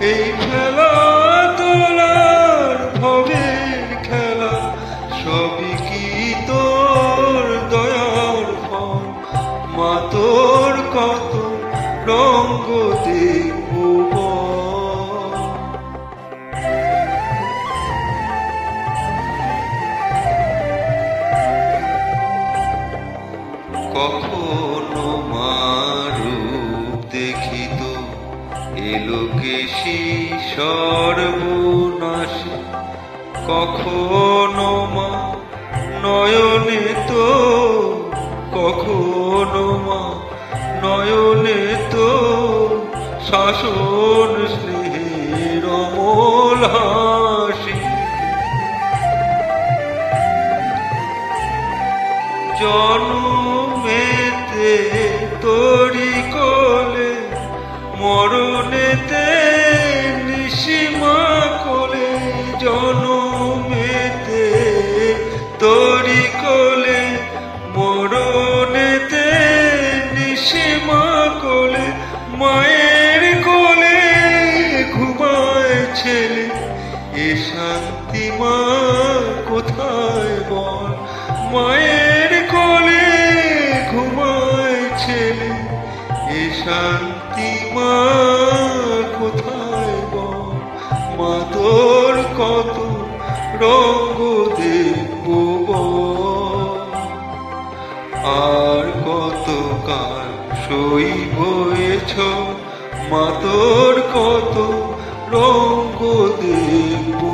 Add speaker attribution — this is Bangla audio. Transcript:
Speaker 1: এই খেলা তোলার ভবের খেলা সবই কি তোর দয়ার ফল। মা তোর কত রঙ্গ দেখবো বল। কখনো মারূপ দেখিত এলোকেশী সর্বনাশী, কখনো মা নয়নে তো, কখনো মা নয়নে তো শাসন স্নেহের অমল হাসি। জন্মেতে তোরি কোলে, মরণেতে নিশিমা কোলে। জন্মেতে তোরি কোলে, মরণেতে নিশিমা কোলে। মায়ের কোলে ঘুমায় ছেলে, এ শান্তি মা কোথায় বল। মায়ের কোলে ঘুমায় ছেলে, এ শান্তি মা কোথায় বল। মা তোর কত রঙ্গ দেখবো বল। আর কত কাল সইব এছো, মা তোর কত রঙ্গ দেখবো।